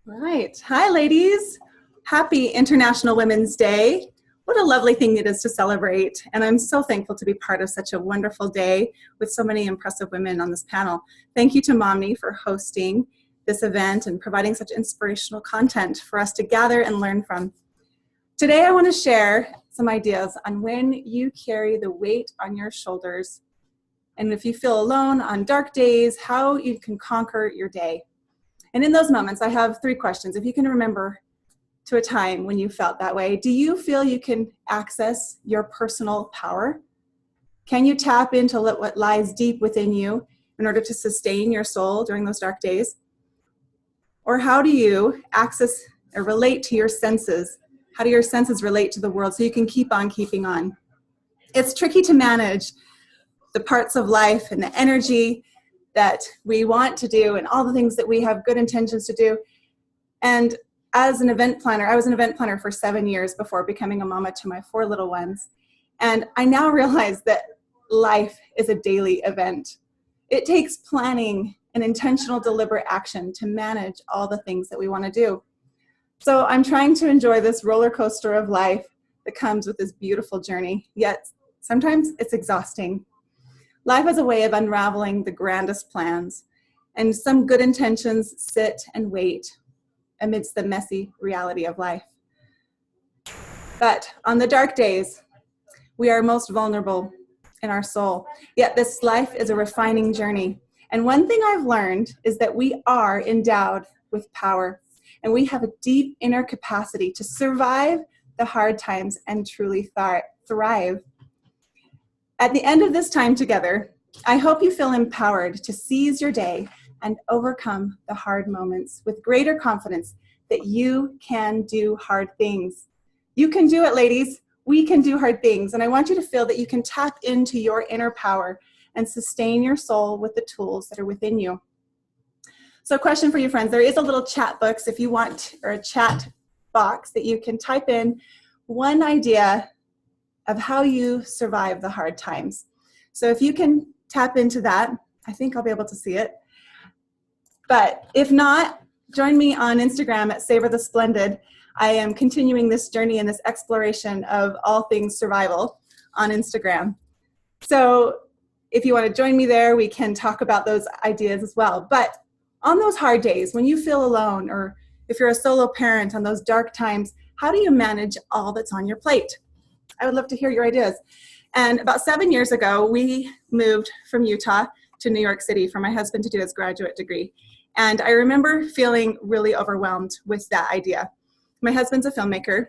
All right. Hi, ladies. Happy International Women's Day. What a lovely thing it is to celebrate. And I'm so thankful to be part of such a wonderful day with so many impressive women on this panel. Thank you to Momni for hosting this event and providing such inspirational content for us to gather and learn from. Today, I want to share some ideas on when you carry the weight on your shoulders, and if you feel alone on dark days, how you can conquer your day. And in those moments, I have 3 questions. If you can remember to a time when you felt that way, do you feel you can access your personal power? Can you tap into what lies deep within you in order to sustain your soul during those dark days? Or how do you access or relate to your senses? How do your senses relate to the world so you can keep on keeping on? It's tricky to manage the parts of life and the energy that we want to do and all the things that we have good intentions to do. And as an event planner, I was an event planner for 7 years before becoming a mama to my 4 little ones. And I now realize that life is a daily event. It takes planning and intentional, deliberate action to manage all the things that we want to do. So I'm trying to enjoy this roller coaster of life that comes with this beautiful journey, yet sometimes it's exhausting. Life is a way of unraveling the grandest plans, and some good intentions sit and wait amidst the messy reality of life. But on the dark days, we are most vulnerable in our soul. Yet this life is a refining journey. And one thing I've learned is that we are endowed with power, and we have a deep inner capacity to survive the hard times and truly thrive. At the end of this time together, I hope you feel empowered to seize your day and overcome the hard moments with greater confidence that you can do hard things. You can do it, ladies. We can do hard things. And I want you to feel that you can tap into your inner power and sustain your soul with the tools that are within you. So a question for you, friends. There is a little chat box if you want, or a chat box that you can type in one idea of how you survive the hard times. So if you can tap into that, I think I'll be able to see it. But if not, join me on Instagram at Savor the Splendid. I am continuing this journey and this exploration of all things survival on Instagram. So if you want to join me there, we can talk about those ideas as well. But on those hard days, when you feel alone, or if you're a solo parent on those dark times, how do you manage all that's on your plate? I would love to hear your ideas. And about 7 years ago, we moved from Utah to New York City for my husband to do his graduate degree. And I remember feeling really overwhelmed with that idea. My husband's a filmmaker,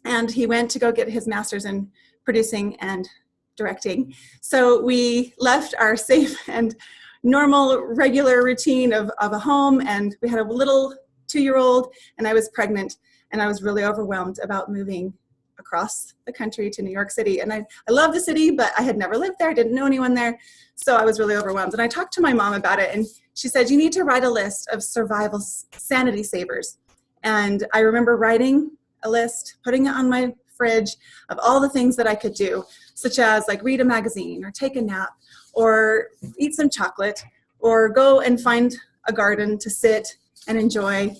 and he went to go get his master's in producing and directing. So we left our safe and normal, regular routine of a home, and we had a little 2-year-old, and I was pregnant, and I was really overwhelmed about moving across the country to New York City. And I love the city, but I had never lived there. I didn't know anyone there. So I was really overwhelmed. And I talked to my mom about it, and she said, you need to write a list of survival sanity savers. And I remember writing a list, putting it on my fridge of all the things that I could do, such as like read a magazine or take a nap or eat some chocolate or go and find a garden to sit and enjoy,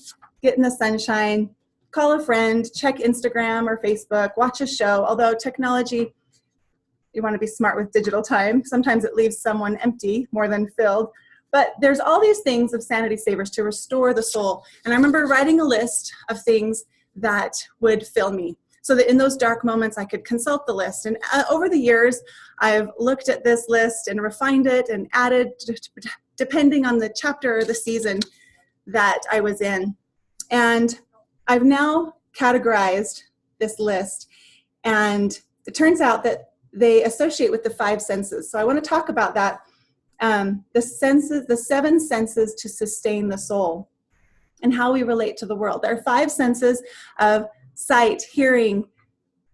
get in the sunshine, call a friend, check Instagram or Facebook, watch a show. Although technology, you want to be smart with digital time. Sometimes it leaves someone empty more than filled. But there's all these things of sanity savers to restore the soul. And I remember writing a list of things that would fill me, so that in those dark moments I could consult the list. And over the years, I've looked at this list and refined it and added, depending on the chapter or the season that I was in. And I've now categorized this list, and it turns out that they associate with the 5 senses. So I want to talk about that. The 7 senses to sustain the soul and how we relate to the world. There are 5 senses of sight, hearing,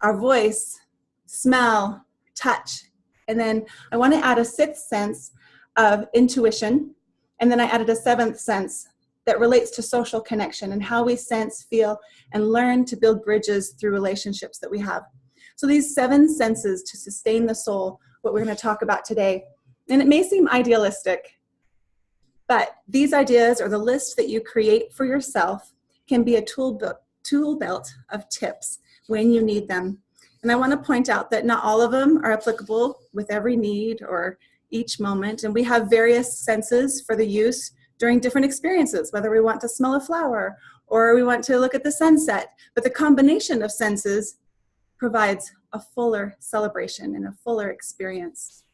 our voice, smell, touch. And then I want to add a 6th sense of intuition. And then I added a 7th sense that relates to social connection and how we sense, feel, and learn to build bridges through relationships that we have. So these 7 senses to sustain the soul, what we're going to talk about today. And it may seem idealistic, But these ideas, or the list that you create for yourself, can be a tool belt of tips when you need them. And I want to point out that not all of them are applicable with every need or each moment. And we have various senses for the use during different experiences, whether we want to smell a flower or we want to look at the sunset. But the combination of senses provides a fuller celebration and a fuller experience.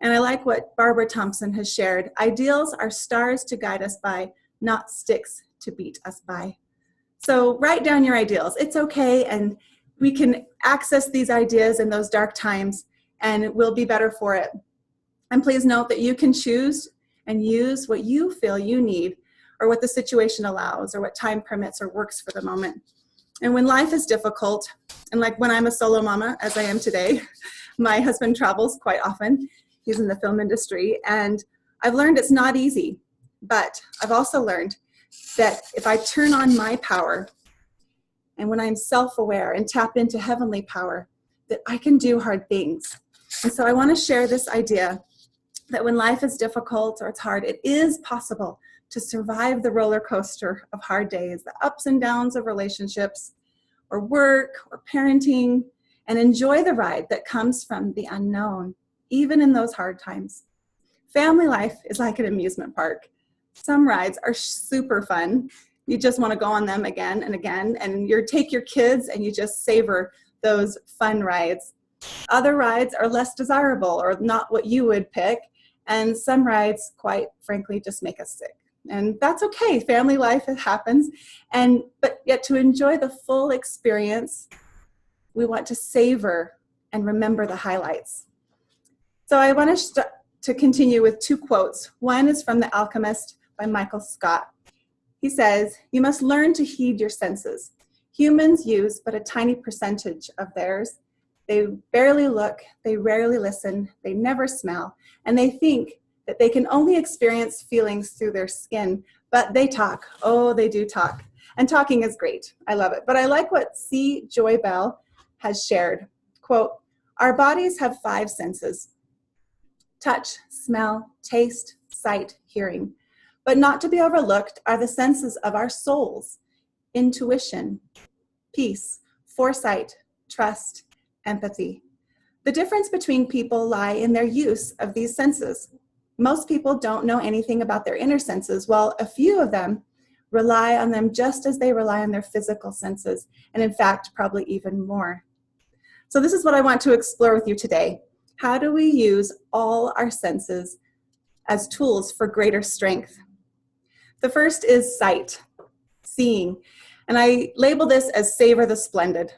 And I like what Barbara Thompson has shared. Ideals are stars to guide us by, not sticks to beat us by. So write down your ideals. It's okay, and we can access these ideas in those dark times, and we'll be better for it. And please note that you can choose and use what you feel you need, or what the situation allows, or what time permits or works for the moment. And when life is difficult, and like when I'm a solo mama, as I am today, my husband travels quite often. He's in the film industry, and I've learned it's not easy, but I've also learned that if I turn on my power, and when I'm self-aware and tap into heavenly power, that I can do hard things. And so I want to share this idea that when life is difficult or it's hard, it is possible to survive the roller coaster of hard days, the ups and downs of relationships or work or parenting, and enjoy the ride that comes from the unknown, even in those hard times. Family life is like an amusement park. Some rides are super fun. You just want to go on them again and again, and you take your kids and you just savor those fun rides. Other rides are less desirable or not what you would pick, and some rides, quite frankly, just make us sick. And that's okay. Family life, it happens. But yet to enjoy the full experience, we want to savor and remember the highlights. So I want to continue with two quotes. One is from The Alchemist by Michael Scott. He says, "You must learn to heed your senses. Humans use but a tiny percentage of theirs. They barely look, they rarely listen, they never smell, and they think that they can only experience feelings through their skin, but they talk. Oh, they do talk. And talking is great. I love it. But I like what C. Joy Bell has shared. Quote, "Our bodies have 5 senses: touch, smell, taste, sight, hearing. But not to be overlooked are the senses of our souls: intuition, peace, foresight, trust, empathy. The difference between people lie in their use of these senses. Most people don't know anything about their inner senses, while a few of them rely on them just as they rely on their physical senses, and in fact, probably even more." So this is what I want to explore with you today. How do we use all our senses as tools for greater strength? The first is sight, seeing. And I label this as savor the splendid.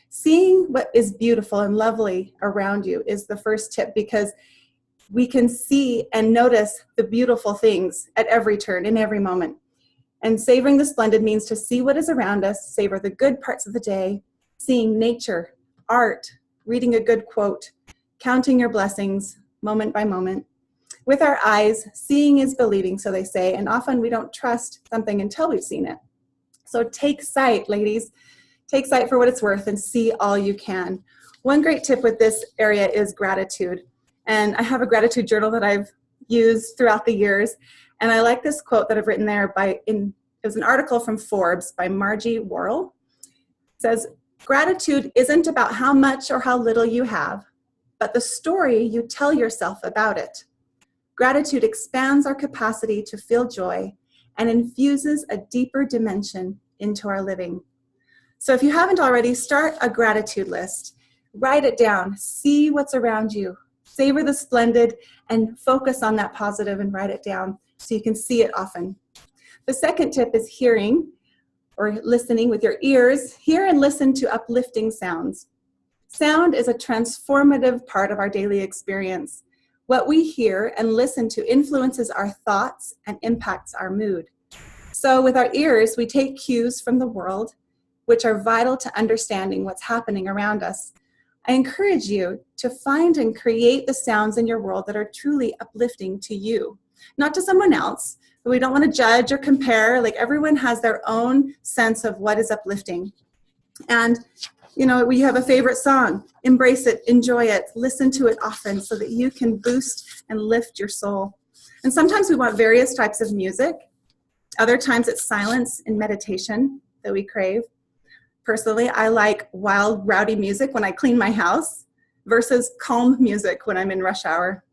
Seeing what is beautiful and lovely around you is the first tip, because we can see and notice the beautiful things at every turn, in every moment. And savoring the splendid means to see what is around us, savor the good parts of the day, seeing nature, art, reading a good quote, counting your blessings moment by moment. With our eyes, seeing is believing, so they say, and often we don't trust something until we've seen it. So take sight, ladies. Take sight for what it's worth and see all you can. One great tip with this area is gratitude. And I have a gratitude journal that I've used throughout the years. And I like this quote that I've written there it was an article from Forbes by Margie Worrell. It says, "Gratitude isn't about how much or how little you have, but the story you tell yourself about it. Gratitude expands our capacity to feel joy and infuses a deeper dimension into our living." So if you haven't already, start a gratitude list. Write it down. See what's around you. Savor the splendid and focus on that positive and write it down so you can see it often. The second tip is hearing or listening with your ears. Hear and listen to uplifting sounds. Sound is a transformative part of our daily experience. What we hear and listen to influences our thoughts and impacts our mood. So with our ears, we take cues from the world, which are vital to understanding what's happening around us. I encourage you to find and create the sounds in your world that are truly uplifting to you, not to someone else. We don't want to judge or compare. Like, everyone has their own sense of what is uplifting. And, you know, we have a favorite song. Embrace it, enjoy it, listen to it often so that you can boost and lift your soul. And sometimes we want various types of music. Other times it's silence and meditation that we crave. Personally, I like wild, rowdy music when I clean my house versus calm music when I'm in rush hour.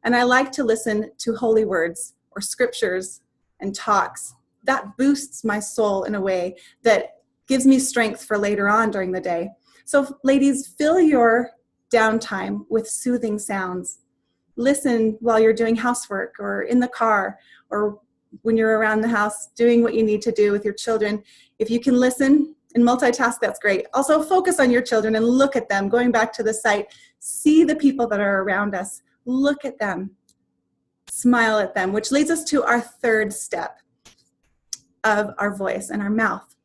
And I like to listen to holy words or scriptures and talks. That boosts my soul in a way that gives me strength for later on during the day. So ladies, fill your downtime with soothing sounds. Listen while you're doing housework or in the car or when you're around the house doing what you need to do with your children. If you can listen and multitask, that's great. Also focus on your children and look at them. Going back to the site, see the people that are around us. Look at them. Smile at them, which leads us to our third step of our voice and our mouth.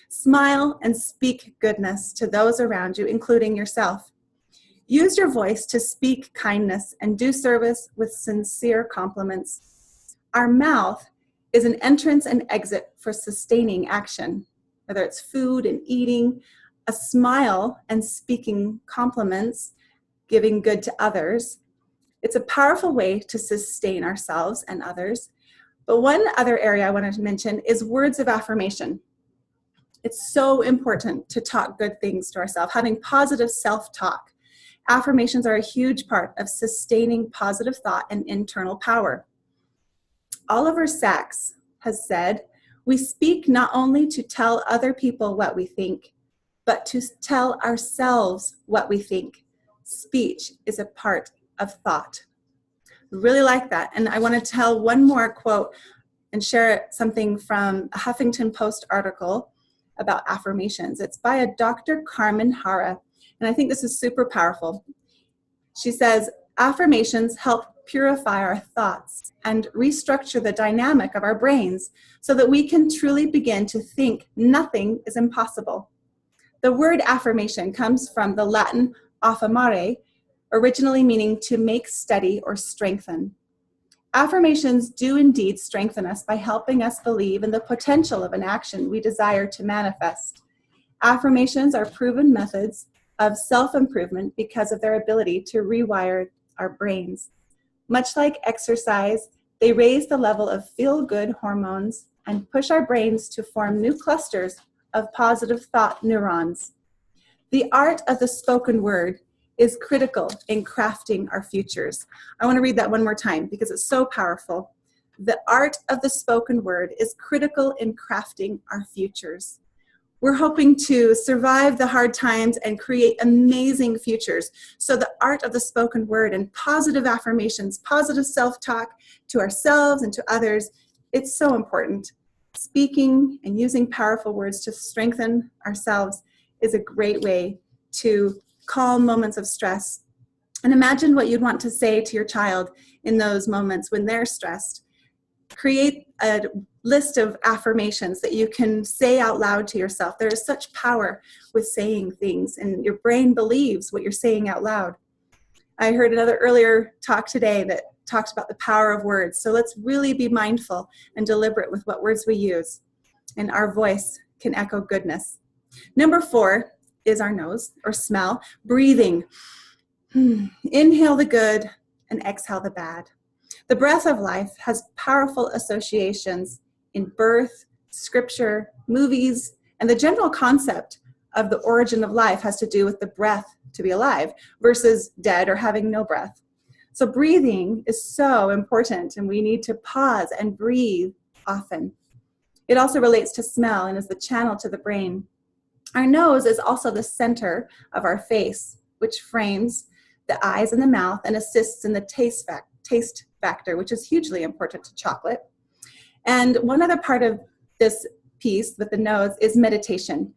Smile and speak goodness to those around you, including yourself. Use your voice to speak kindness and do service with sincere compliments. Our mouth is an entrance and exit for sustaining action, whether it's food and eating, a smile and speaking compliments, giving good to others. It's a powerful way to sustain ourselves and others. But one other area I wanted to mention is words of affirmation. It's so important to talk good things to ourselves, having positive self-talk. Affirmations are a huge part of sustaining positive thought and internal power. Oliver Sacks has said, "We speak not only to tell other people what we think, but to tell ourselves what we think. Speech is a part of thought." Really like that. And I want to tell one more quote and share something from a Huffington Post article about affirmations. It's by a Dr. Carmen Hara, and I think this is super powerful. She says, affirmations help purify our thoughts and restructure the dynamic of our brains so that we can truly begin to think nothing is impossible. The word affirmation comes from the Latin affirmare, originally meaning to make steady or strengthen. Affirmations do indeed strengthen us by helping us believe in the potential of an action we desire to manifest. Affirmations are proven methods of self-improvement because of their ability to rewire our brains. Much like exercise, they raise the level of feel-good hormones and push our brains to form new clusters of positive thought neurons. The art of the spoken word is critical in crafting our futures. I want to read that one more time because it's so powerful. The art of the spoken word is critical in crafting our futures. We're hoping to survive the hard times and create amazing futures. So the art of the spoken word and positive affirmations, positive self-talk to ourselves and to others, it's so important. Speaking and using powerful words to strengthen ourselves is a great way to calm moments of stress. And imagine what you'd want to say to your child in those moments when they're stressed. Create a list of affirmations that you can say out loud to yourself. There is such power with saying things, and your brain believes what you're saying out loud. I heard another earlier talk today that talked about the power of words. So let's really be mindful and deliberate with what words we use, and our voice can echo goodness. Number 4 is our nose, or smell. Breathing. Inhale the good and exhale the bad. The breath of life has powerful associations in birth, scripture, movies, and the general concept of the origin of life has to do with the breath to be alive versus dead or having no breath. So breathing is so important, and we need to pause and breathe often. It also relates to smell and is the channel to the brain. Our nose is also the center of our face, which frames the eyes and the mouth and assists in the taste factor, which is hugely important to chocolate. And one other part of this piece with the nose is meditation.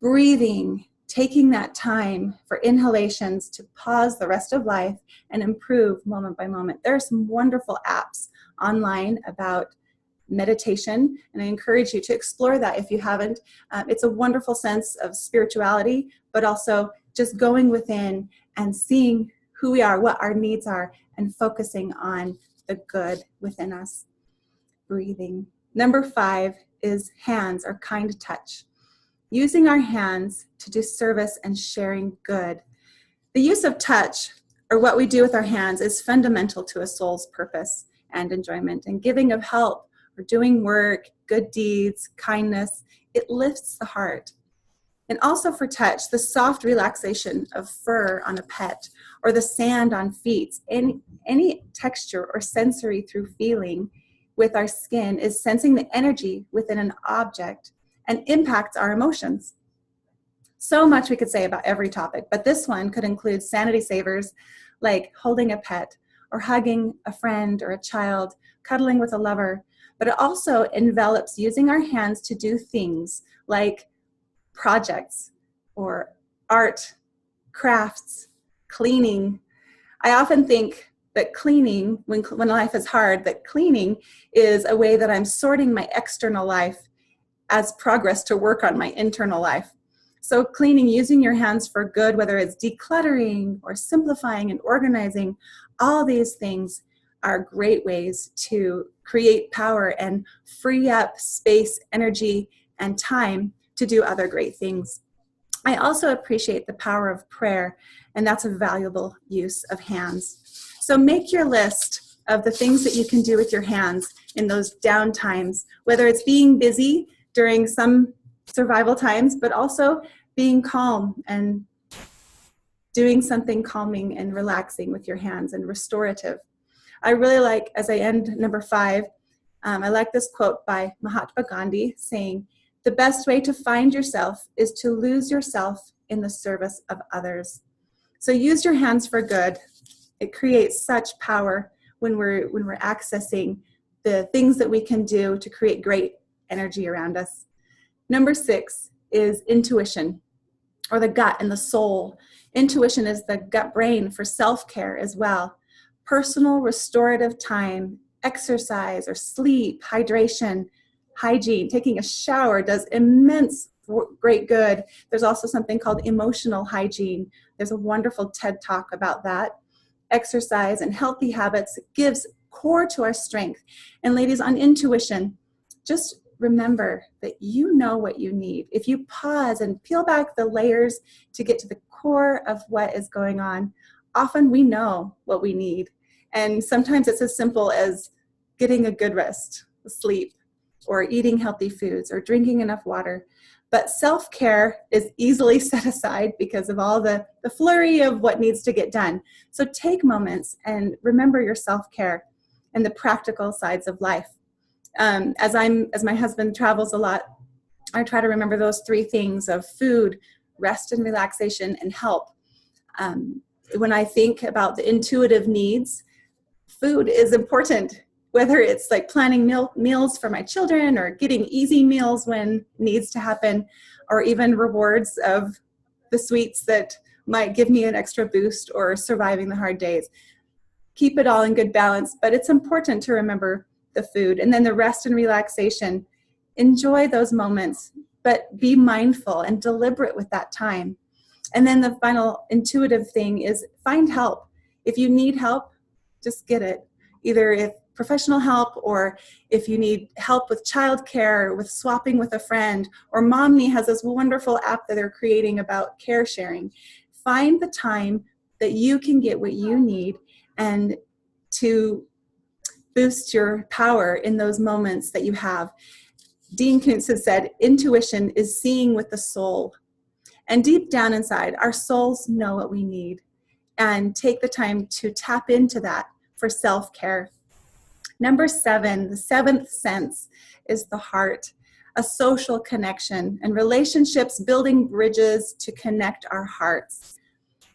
Breathing, taking that time for inhalations to pause the rest of life and improve moment by moment. There are some wonderful apps online about meditation, and I encourage you to explore that if you haven't. It's a wonderful sense of spirituality, but also just going within and seeing who we are, what our needs are, and focusing on the good within us. Breathing. Number 5 is hands, or kind touch. Using our hands to do service and sharing good. The use of touch, or what we do with our hands, is fundamental to a soul's purpose. and enjoyment. And giving of help or doing work, good deeds, kindness, it lifts the heart. And also for touch, the soft relaxation of fur on a pet or the sand on feet, any texture or sensory through feeling with our skin is sensing the energy within an object and impacts our emotions. So much we could say about every topic, but this one could include sanity savers like holding a pet or hugging a friend or a child, cuddling with a lover, but it also envelops using our hands to do things like projects or art, crafts, cleaning. I often think that cleaning, when life is hard, that cleaning is a way that I'm sorting my external life as progress to work on my internal life. So cleaning, using your hands for good, whether it's decluttering or simplifying and organizing, all these things are great ways to create power and free up space, energy, and time to do other great things. I also appreciate the power of prayer, and that's a valuable use of hands. So make your list of the things that you can do with your hands in those down times, whether it's being busy during some survival times, but also being calm and doing something calming and relaxing with your hands and restorative. I really like, as I end number 5, I like this quote by Mahatma Gandhi saying, "The best way to find yourself is to lose yourself in the service of others." So use your hands for good. It creates such power when we're accessing the things that we can do to create great energy around us. Number 6 is intuition, or the gut and the soul. Intuition is the gut brain for self-care as well. Personal restorative time, exercise or sleep, hydration, hygiene, taking a shower does immense great good. There's also something called emotional hygiene. There's a wonderful TED Talk about that. Exercise and healthy habits gives core to our strength. And ladies, on intuition, just remember that you know what you need. If you pause and peel back the layers to get to the core of what is going on, often we know what we need. And sometimes it's as simple as getting a good rest, sleep, or eating healthy foods, or drinking enough water. But self-care is easily set aside because of all the flurry of what needs to get done. So take moments and remember your self-care and the practical sides of life. As my husband travels a lot, I try to remember those 3 things of food, rest and relaxation, and help. When I think about the intuitive needs, food is important, whether it's like planning meals for my children or getting easy meals when needs to happen, or even rewards of the sweets that might give me an extra boost or surviving the hard days. Keep it all in good balance, but it's important to remember the food. And then the rest and relaxation. Enjoy those moments, but be mindful and deliberate with that time. And then the final intuitive thing is find help. If you need help, just get it. Either if professional help, or if you need help with childcare, with swapping with a friend, or Momni has this wonderful app that they're creating about care sharing. Find the time that you can get what you need and to boost your power in those moments that you have. Dean Koontz has said, intuition is seeing with the soul. And deep down inside, our souls know what we need, and take the time to tap into that for self-care. Number 7, the 7th sense, is the heart, a social connection, and relationships building bridges to connect our hearts.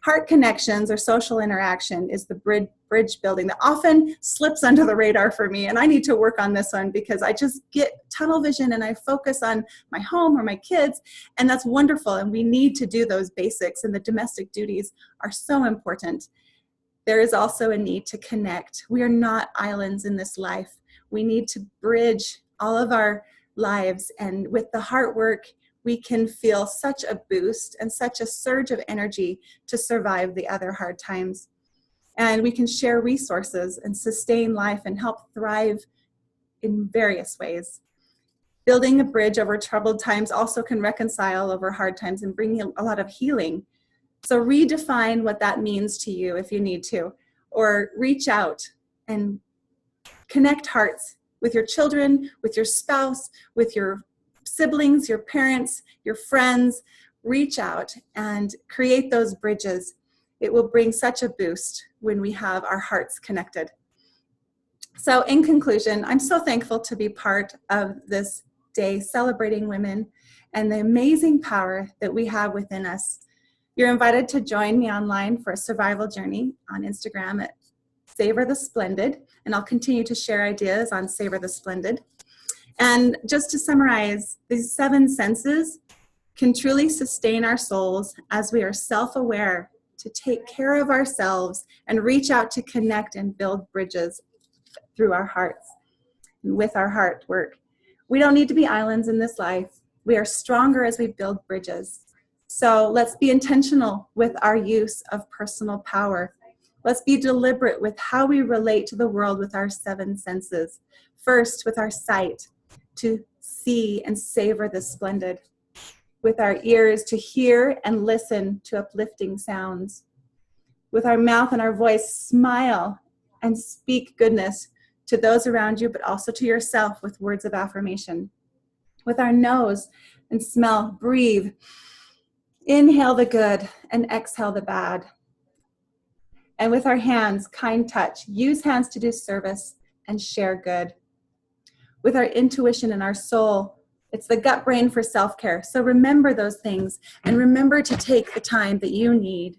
Heart connections or social interaction is the bridge building that often slips under the radar for me, and I need to work on this one because I just get tunnel vision and I focus on my home or my kids, and that's wonderful, and we need to do those basics, and the domestic duties are so important. There is also a need to connect. We are not islands in this life. We need to bridge all of our lives, and with the heart work, we can feel such a boost and such a surge of energy to survive the other hard times. And we can share resources and sustain life and help thrive in various ways. Building a bridge over troubled times also can reconcile over hard times and bring a lot of healing. So redefine what that means to you if you need to, or reach out and Connect hearts with your children, with your spouse, with your siblings, your parents, your friends. Reach out and create those bridges. It will bring such a boost when we have our hearts connected. So in conclusion, I'm so thankful to be part of this day celebrating women and the amazing power that we have within us. You're invited to join me online for a survival journey on Instagram at Savor the Splendid, and I'll continue to share ideas on Savor the Splendid. And just to summarize, these 7 senses can truly sustain our souls as we are self-aware to take care of ourselves and reach out to connect and build bridges through our hearts and with our heart work. We don't need to be islands in this life. We are stronger as we build bridges. So let's be intentional with our use of personal power. Let's be deliberate with how we relate to the world with our 7 senses. First, with our sight, to see and savor the splendid. With our ears, to hear and listen to uplifting sounds. With our mouth and our voice, smile and speak goodness to those around you, but also to yourself with words of affirmation. With our nose and smell, breathe. Inhale the good and exhale the bad. And with our hands, kind touch. Use hands to do service and share good. With our intuition and our soul, it's the gut brain for self-care. So remember those things and remember to take the time that you need.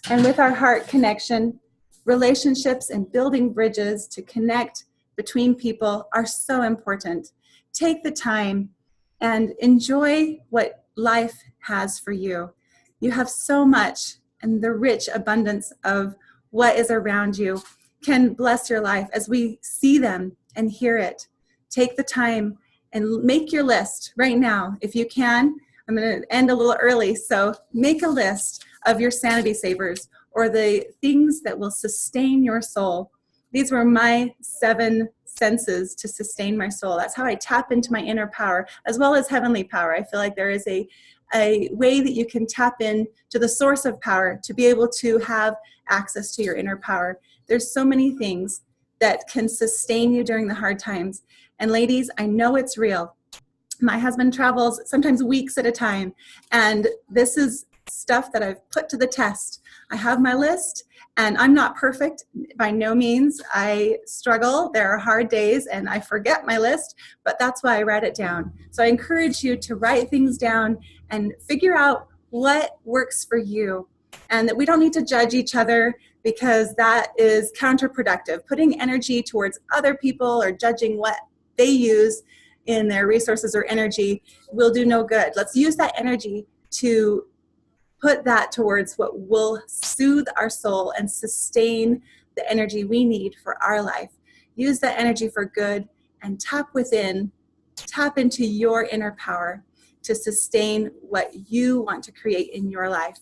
And with our heart connection, relationships and building bridges to connect between people are so important. Take the time and enjoy what life has for you. You have so much, and the rich abundance of what is around you can bless your life as we see them and hear it. Take the time and make your list right now. If you can, I'm going to end a little early, so make a list of your sanity savers or the things that will sustain your soul. These were my 7 senses to sustain my soul. That's how I tap into my inner power as well as heavenly power. I feel like there is a way that you can tap in to the source of power to be able to have access to your inner power. There's so many things that can sustain you during the hard times. And ladies, I know it's real. My husband travels sometimes weeks at a time, and this is stuff that I've put to the test. I have my list, and I'm not perfect by no means. I struggle. There are hard days, and I forget my list, but that's why I write it down. So I encourage you to write things down and figure out what works for you, and that we don't need to judge each other because that is counterproductive. Putting energy towards other people or judging what they use in their resources or energy will do no good. Let's use that energy to put that towards what will soothe our soul and sustain the energy we need for our life. Use that energy for good and tap within, tap into your inner power to sustain what you want to create in your life.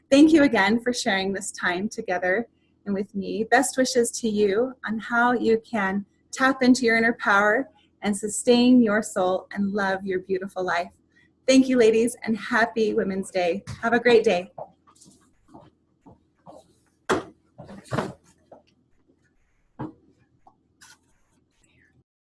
Thank you again for sharing this time together and with me. Best wishes to you on how you can tap into your inner power and sustain your soul and love your beautiful life. Thank you, ladies, and happy Women's Day. Have a great day.